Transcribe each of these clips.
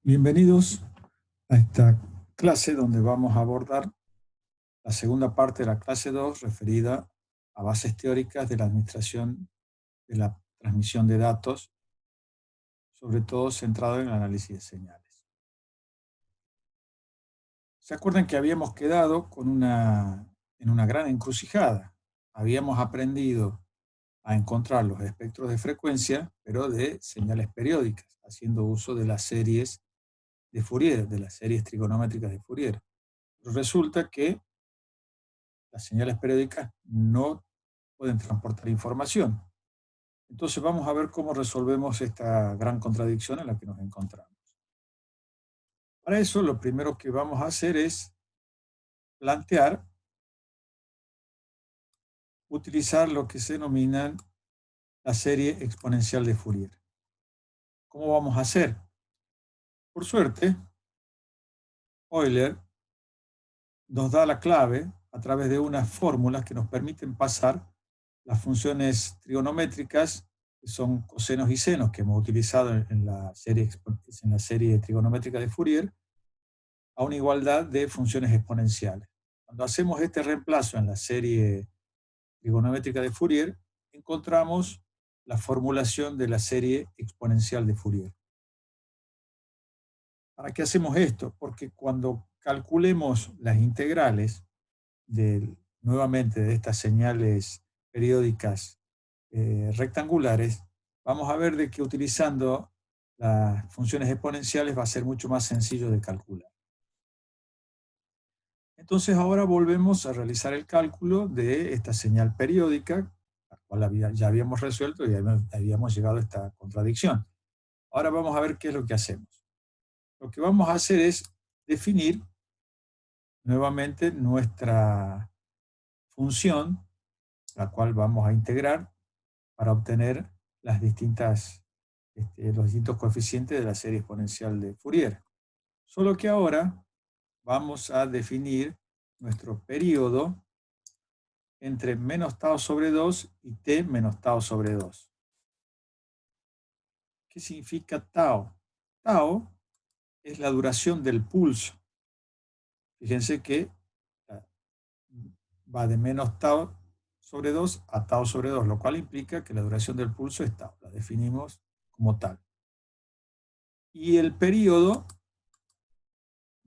Bienvenidos a esta clase donde vamos a abordar la segunda parte de la clase 2 referida a bases teóricas de la administración de la transmisión de datos, sobre todo centrado en el análisis de señales. ¿Se acuerdan que habíamos quedado en una gran encrucijada? Habíamos aprendido a encontrar los espectros de frecuencia, pero de señales periódicas, haciendo uso de las series de Fourier, de las series trigonométricas de Fourier. Pero resulta que las señales periódicas no pueden transportar información. Entonces vamos a ver cómo resolvemos esta gran contradicción en la que nos encontramos. Para eso, lo primero que vamos a hacer es plantear, utilizar lo que se denomina la serie exponencial de Fourier. ¿Cómo vamos a hacer? Por suerte, Euler nos da la clave a través de unas fórmulas que nos permiten pasar las funciones trigonométricas, que son cosenos y senos, que hemos utilizado en la serie trigonométrica de Fourier, a una igualdad de funciones exponenciales. Cuando hacemos este reemplazo en la serie trigonométrica de Fourier, encontramos la formulación de la serie exponencial de Fourier. ¿Para qué hacemos esto? Porque cuando calculemos las integrales nuevamente de estas señales periódicas rectangulares, vamos a ver de que utilizando las funciones exponenciales va a ser mucho más sencillo de calcular. Entonces ahora volvemos a realizar el cálculo de esta señal periódica, la cual ya habíamos resuelto y habíamos llegado a esta contradicción. Ahora vamos a ver qué es lo que hacemos. Lo que vamos a hacer es definir nuevamente nuestra función, la cual vamos a integrar para obtener los distintos coeficientes de la serie exponencial de Fourier. Solo que ahora vamos a definir nuestro periodo entre menos tau sobre 2 y t menos tau sobre 2. ¿Qué significa tau? Tau es la duración del pulso. Fíjense que va de menos tau sobre 2 a tau sobre 2, lo cual implica que la duración del pulso es tau. La definimos como tal. Y el periodo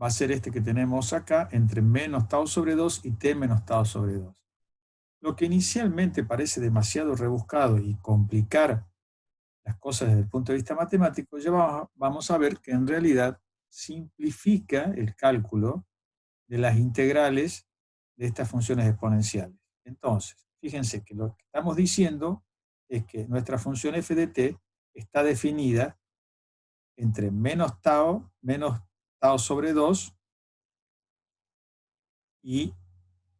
va a ser este que tenemos acá, entre menos tau sobre 2 y t menos tau sobre 2. Lo que inicialmente parece demasiado rebuscado y complicar las cosas desde el punto de vista matemático, ya vamos a ver que en realidad simplifica el cálculo de las integrales de estas funciones exponenciales. Entonces, fíjense que lo que estamos diciendo es que nuestra función f de t está definida entre menos tau sobre 2 y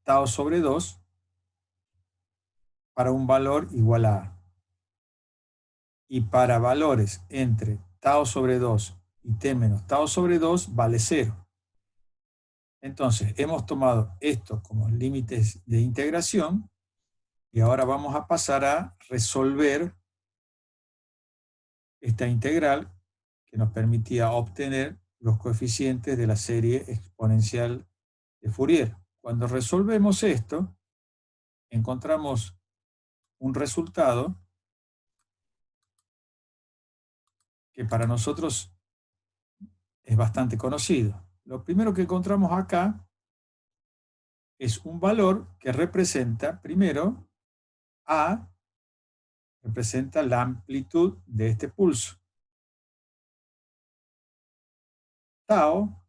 tau sobre 2 para un valor igual a A. Y para valores entre tau sobre 2 y t menos tau sobre 2 vale 0. Entonces, hemos tomado esto como límites de integración y ahora vamos a pasar a resolver esta integral que nos permitía obtener los coeficientes de la serie exponencial de Fourier. Cuando resolvemos esto, encontramos un resultado que para nosotros es bastante conocido. Lo primero que encontramos acá es un valor que representa, primero, A representa la amplitud de este pulso. Tau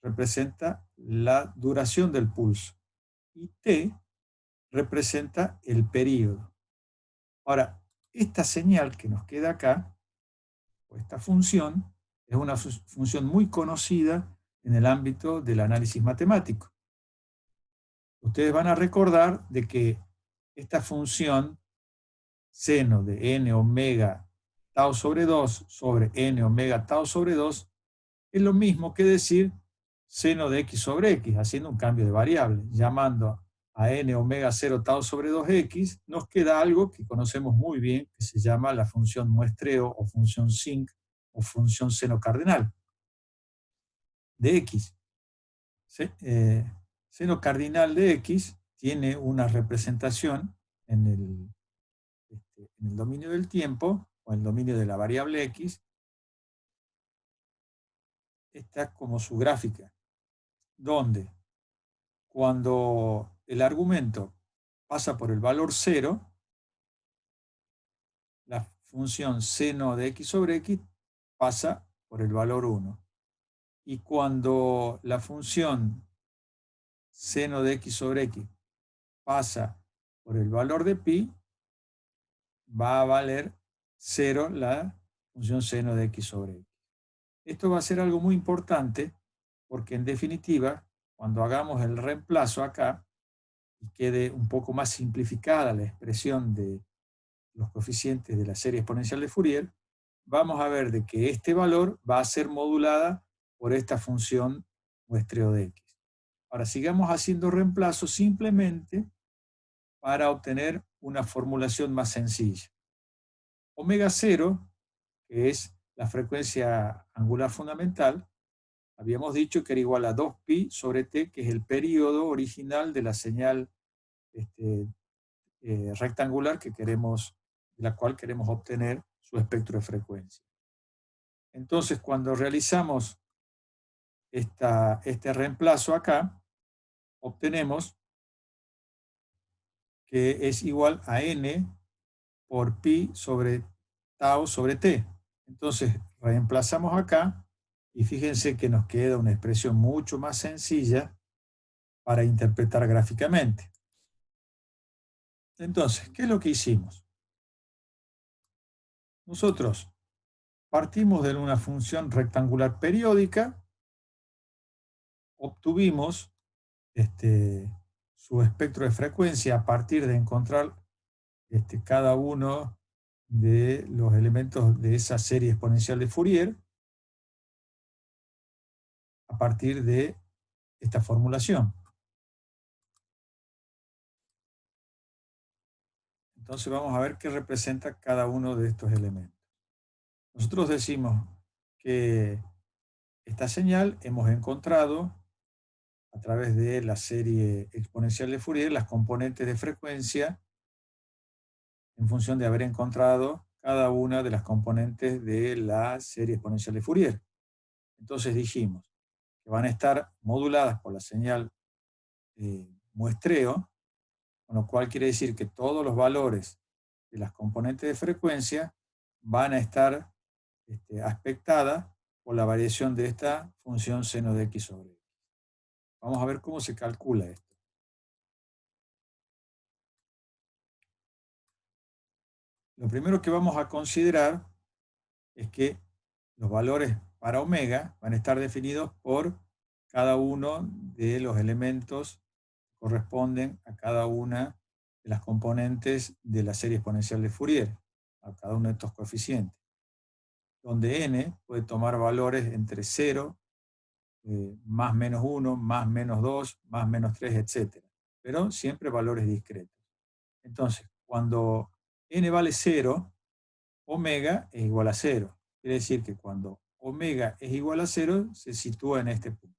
representa la duración del pulso. Y T representa el período. Ahora, esta señal que nos queda acá, o esta función, es una función muy conocida en el ámbito del análisis matemático. Ustedes van a recordar de que esta función seno de n omega tau sobre 2 sobre n omega tau sobre 2 es lo mismo que decir seno de x sobre x, haciendo un cambio de variable, llamando a n omega 0 tau sobre 2x, nos queda algo que conocemos muy bien, que se llama la función muestreo o función sinc o función seno cardenal. de x. Seno cardinal de x tiene una representación en el dominio del tiempo, o en el dominio de la variable x. Esta como su gráfica, donde cuando el argumento pasa por el valor 0, la función seno de x sobre x pasa por el valor 1. Y cuando la función seno de x sobre x pasa por el valor de pi, va a valer 0 la función seno de x sobre x. Esto va a ser algo muy importante porque en definitiva, cuando hagamos el reemplazo acá y quede un poco más simplificada la expresión de los coeficientes de la serie exponencial de Fourier, vamos a ver de que este valor va a ser modulada por esta función muestreo de x. Ahora sigamos haciendo reemplazo simplemente para obtener una formulación más sencilla. Omega 0, que es la frecuencia angular fundamental, habíamos dicho que era igual a 2pi sobre t, que es el período original de la señal rectangular de la cual queremos obtener su espectro de frecuencia. Entonces, cuando realizamos este reemplazo acá, obtenemos que es igual a n por pi sobre tau sobre t. Entonces, reemplazamos acá y fíjense que nos queda una expresión mucho más sencilla para interpretar gráficamente. Entonces, ¿qué es lo que hicimos? Nosotros partimos de una función rectangular periódica, obtuvimos su espectro de frecuencia a partir de encontrar cada uno de los elementos de esa serie exponencial de Fourier a partir de esta formulación. Entonces vamos a ver qué representa cada uno de estos elementos. Nosotros decimos que esta señal hemos encontrado a través de la serie exponencial de Fourier las componentes de frecuencia en función de haber encontrado cada una de las componentes de la serie exponencial de Fourier. Entonces dijimos que van a estar moduladas por la señal muestreo, con lo cual quiere decir que todos los valores de las componentes de frecuencia van a estar aspectadas por la variación de esta función seno de x sobre x. Vamos a ver cómo se calcula esto. Lo primero que vamos a considerar es que los valores para omega van a estar definidos por cada uno de los elementos que corresponden a cada una de las componentes de la serie exponencial de Fourier, a cada uno de estos coeficientes, donde n puede tomar valores entre 0, más menos 1, más menos 2, más menos 3, etc. Pero siempre valores discretos. Entonces, cuando n vale 0, omega es igual a 0. Quiere decir que cuando omega es igual a 0, se sitúa en este punto.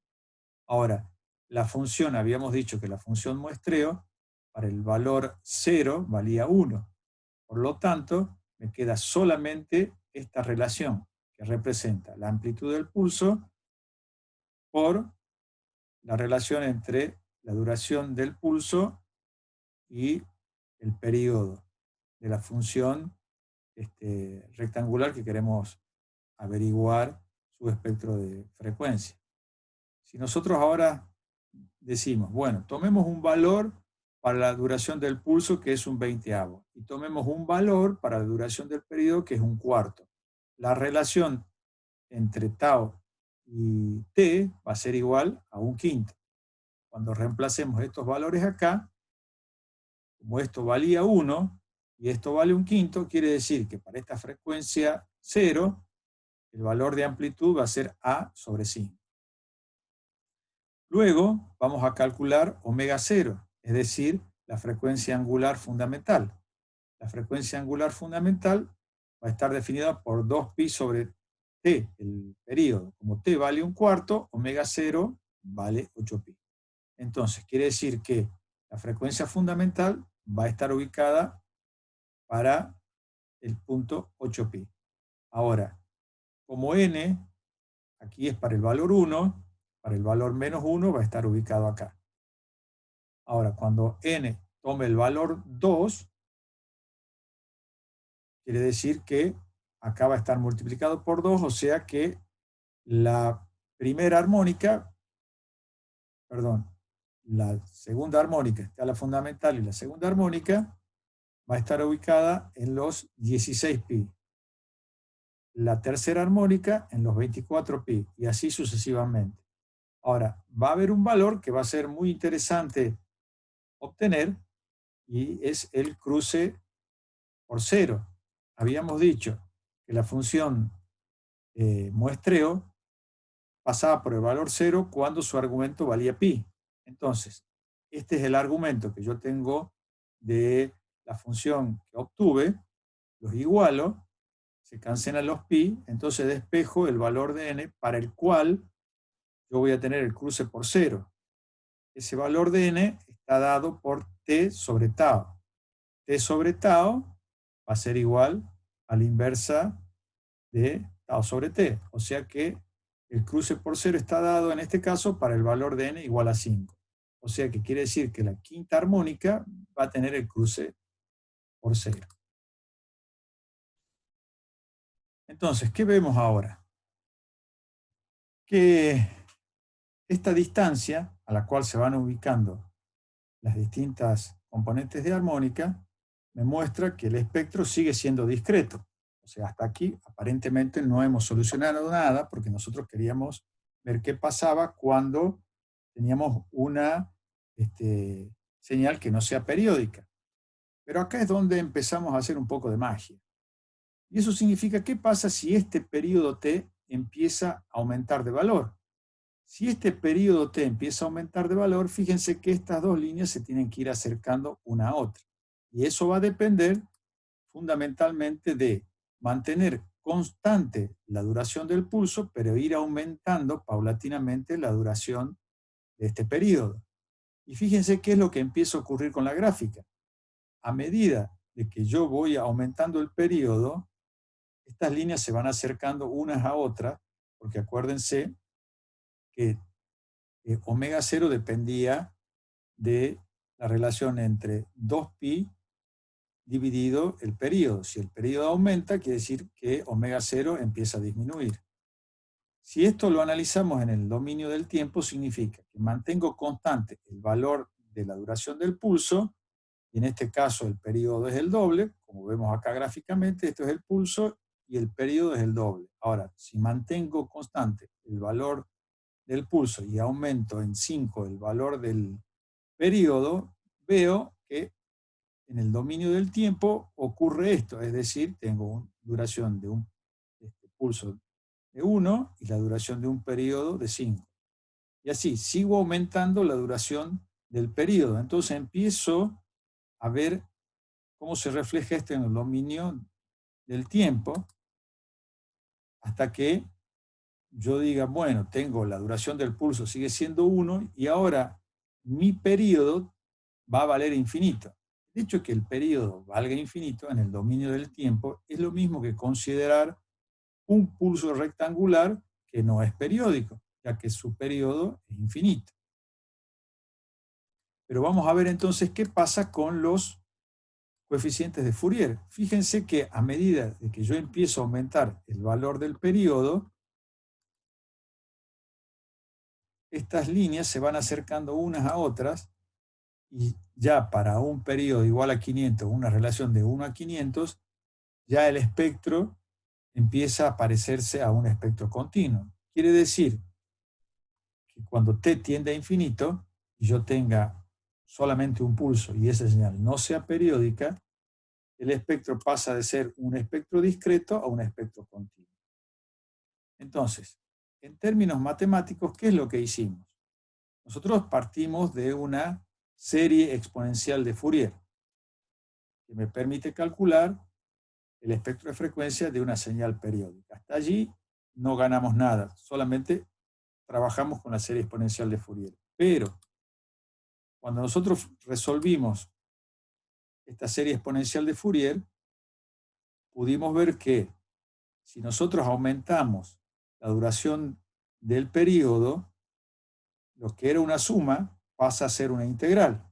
Ahora, la función, habíamos dicho que la función muestreo, para el valor 0 valía 1. Por lo tanto, me queda solamente esta relación, que representa la amplitud del pulso por la relación entre la duración del pulso y el periodo de la función rectangular que queremos averiguar su espectro de frecuencia. Si nosotros ahora decimos, bueno, tomemos un valor para la duración del pulso que es un 20avo y tomemos un valor para la duración del periodo que es un cuarto. La relación entre tau y t va a ser igual a un quinto. Cuando reemplacemos estos valores acá, como esto valía 1 y esto vale un quinto, quiere decir que para esta frecuencia 0, el valor de amplitud va a ser A sobre 5. Luego vamos a calcular omega 0, es decir, la frecuencia angular fundamental. La frecuencia angular fundamental va a estar definida por 2pi sobre t, el periodo. Como t vale 1/4, omega 0 vale 8pi. Entonces, quiere decir que la frecuencia fundamental va a estar ubicada para el punto 8pi. Ahora, como n, aquí es para el valor 1, para el valor menos 1 va a estar ubicado acá. Ahora, cuando n tome el valor 2, quiere decir que acá va a estar multiplicado por 2, o sea que la primera armónica, perdón, la segunda armónica, está la fundamental y la segunda armónica, va a estar ubicada en los 16pi. La tercera armónica en los 24pi, y así sucesivamente. Ahora, va a haber un valor que va a ser muy interesante obtener, y es el cruce por cero. Habíamos dicho que la función muestreo pasaba por el valor 0 cuando su argumento valía pi. Entonces, este es el argumento que yo tengo de la función que obtuve, los igualo, se cancelan los pi, entonces despejo el valor de n para el cual yo voy a tener el cruce por 0. Ese valor de n está dado por t sobre tau. T sobre tau va a ser igual a la inversa de tau sobre t. O sea que el cruce por 0 está dado en este caso para el valor de n igual a 5. O sea que quiere decir que la quinta armónica va a tener el cruce por 0. Entonces, ¿qué vemos ahora? Que esta distancia a la cual se van ubicando las distintas componentes de armónica me muestra que el espectro sigue siendo discreto. O sea, hasta aquí aparentemente no hemos solucionado nada porque nosotros queríamos ver qué pasaba cuando teníamos una señal que no sea periódica. Pero acá es donde empezamos a hacer un poco de magia. Y eso significa, ¿qué pasa si este periodo t empieza a aumentar de valor? Si este periodo t empieza a aumentar de valor, fíjense que estas dos líneas se tienen que ir acercando una a otra. Y eso va a depender fundamentalmente de mantener constante la duración del pulso, pero ir aumentando paulatinamente la duración de este periodo. Y fíjense qué es lo que empieza a ocurrir con la gráfica. A medida de que yo voy aumentando el periodo, estas líneas se van acercando unas a otras, porque acuérdense que omega 0 dependía de la relación entre 2pi dividido el periodo. Si el periodo aumenta, quiere decir que omega 0 empieza a disminuir. Si esto lo analizamos en el dominio del tiempo, significa que mantengo constante el valor de la duración del pulso, y en este caso el periodo es el doble, como vemos acá gráficamente, esto es el pulso y el periodo es el doble. Ahora, si mantengo constante el valor del pulso y aumento en 5 el valor del periodo, veo que en el dominio del tiempo ocurre esto, es decir, tengo una duración de un pulso de 1 y la duración de un periodo de 5. Y así, sigo aumentando la duración del periodo. Entonces empiezo a ver cómo se refleja esto en el dominio del tiempo, hasta que yo diga, bueno, tengo la duración del pulso, sigue siendo 1, y ahora mi periodo va a valer infinito. El hecho de que el periodo valga infinito en el dominio del tiempo es lo mismo que considerar un pulso rectangular que no es periódico, ya que su periodo es infinito. Pero vamos a ver entonces qué pasa con los coeficientes de Fourier. Fíjense que a medida de que yo empiezo a aumentar el valor del periodo, estas líneas se van acercando unas a otras, y ya para un periodo igual a 500, una relación de 1 a 500, ya el espectro empieza a parecerse a un espectro continuo. Quiere decir que cuando t tiende a infinito y yo tenga solamente un pulso y esa señal no sea periódica, el espectro pasa de ser un espectro discreto a un espectro continuo. Entonces, en términos matemáticos, ¿qué es lo que hicimos? Nosotros partimos de una serie exponencial de Fourier, que me permite calcular el espectro de frecuencia de una señal periódica. Hasta allí no ganamos nada, solamente trabajamos con la serie exponencial de Fourier. Pero cuando nosotros resolvimos esta serie exponencial de Fourier, pudimos ver que si nosotros aumentamos la duración del periodo, lo que era una suma pasa a ser una integral,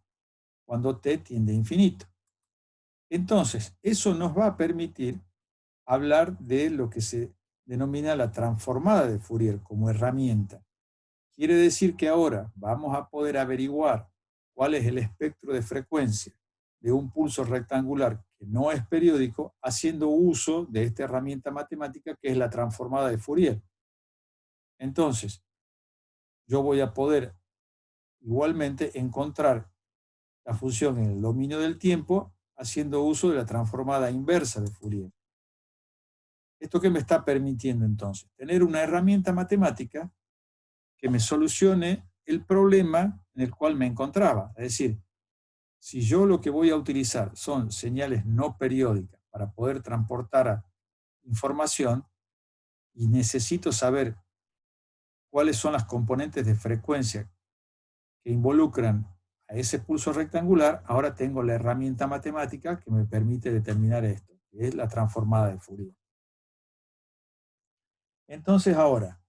cuando t tiende a infinito. Entonces, eso nos va a permitir hablar de lo que se denomina la transformada de Fourier como herramienta. Quiere decir que ahora vamos a poder averiguar cuál es el espectro de frecuencia de un pulso rectangular que no es periódico, haciendo uso de esta herramienta matemática que es la transformada de Fourier. Entonces, yo voy a poder igualmente encontrar la función en el dominio del tiempo haciendo uso de la transformada inversa de Fourier. ¿Esto qué me está permitiendo entonces? Tener una herramienta matemática que me solucione el problema en el cual me encontraba. Es decir, si yo lo que voy a utilizar son señales no periódicas para poder transportar información y necesito saber cuáles son las componentes de frecuencia que involucran a ese pulso rectangular, ahora tengo la herramienta matemática que me permite determinar esto, que es la transformada de Fourier. Entonces ahora,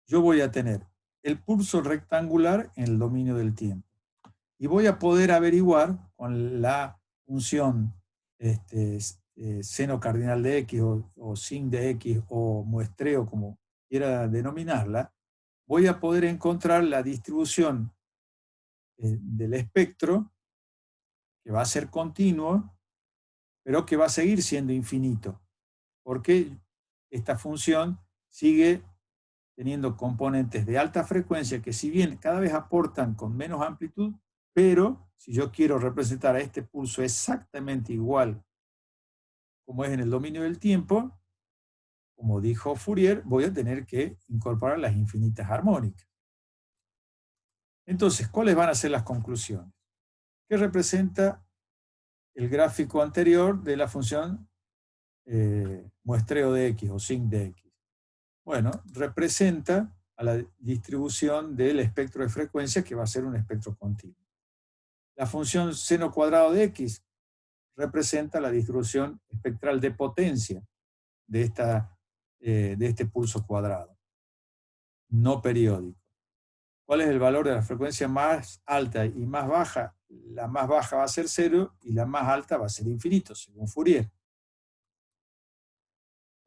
yo voy a tener el pulso rectangular en el dominio del tiempo. Y voy a poder averiguar con la función seno cardinal de x o sin de x o muestreo, como quiera denominarla, voy a poder encontrar la distribución del espectro, que va a ser continuo, pero que va a seguir siendo infinito, porque esta función sigue teniendo componentes de alta frecuencia que, si bien cada vez aportan con menos amplitud, pero si yo quiero representar a este pulso exactamente igual como es en el dominio del tiempo, como dijo Fourier, voy a tener que incorporar las infinitas armónicas. Entonces, ¿cuáles van a ser las conclusiones? ¿Qué representa el gráfico anterior de la función muestreo de x o sin de x? Bueno, representa a la distribución del espectro de frecuencia, que va a ser un espectro continuo. La función seno cuadrado de x representa la distribución espectral de potencia de este pulso cuadrado, no periódico. ¿Cuál es el valor de la frecuencia más alta y más baja? La más baja va a ser 0 y la más alta va a ser infinito, según Fourier.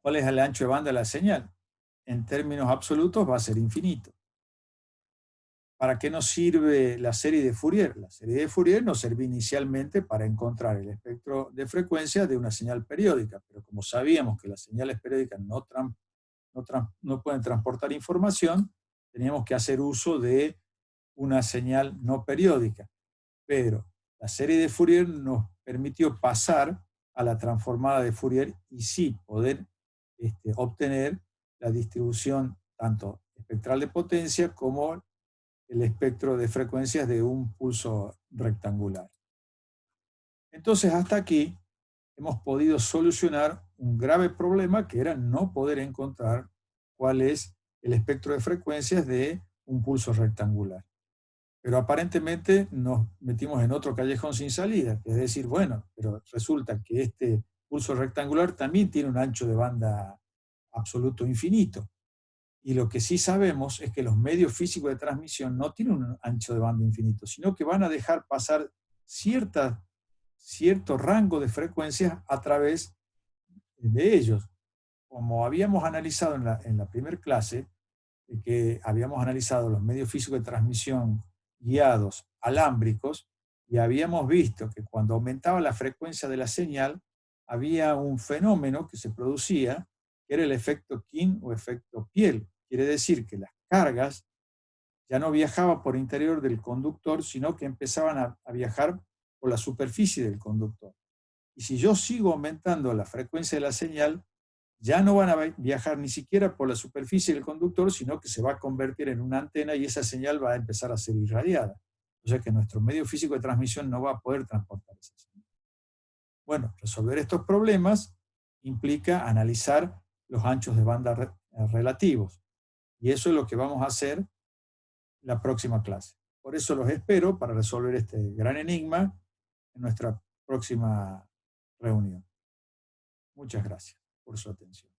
¿Cuál es el ancho de banda de la señal? En términos absolutos va a ser infinito. ¿Para qué nos sirve la serie de Fourier? La serie de Fourier nos sirve inicialmente para encontrar el espectro de frecuencia de una señal periódica, pero como sabíamos que las señales periódicas no pueden transportar información, teníamos que hacer uso de una señal no periódica. Pero la serie de Fourier nos permitió pasar a la transformada de Fourier y sí poder obtener la distribución tanto espectral de potencia como el espectro de frecuencias de un pulso rectangular. Entonces, hasta aquí hemos podido solucionar un grave problema, que era no poder encontrar cuál es el espectro de frecuencias de un pulso rectangular. Pero aparentemente nos metimos en otro callejón sin salida, es decir, bueno, pero resulta que este pulso rectangular también tiene un ancho de banda absoluto infinito. Y lo que sí sabemos es que los medios físicos de transmisión no tienen un ancho de banda infinito, sino que van a dejar pasar cierto rango de frecuencias a través de ellos. Como habíamos analizado en la primera clase, que habíamos analizado los medios físicos de transmisión guiados alámbricos, y habíamos visto que cuando aumentaba la frecuencia de la señal, había un fenómeno que se producía, que era el efecto King o efecto piel. Quiere decir que las cargas ya no viajaban por interior del conductor, sino que empezaban a viajar por la superficie del conductor. Y si yo sigo aumentando la frecuencia de la señal, ya no van a viajar ni siquiera por la superficie del conductor, sino que se va a convertir en una antena y esa señal va a empezar a ser irradiada. O sea que nuestro medio físico de transmisión no va a poder transportar esa señal. Bueno, resolver estos problemas implica analizar los anchos de banda relativos. Y eso es lo que vamos a hacer en la próxima clase. Por eso los espero para resolver este gran enigma en nuestra próxima reunión. Muchas gracias por su atención.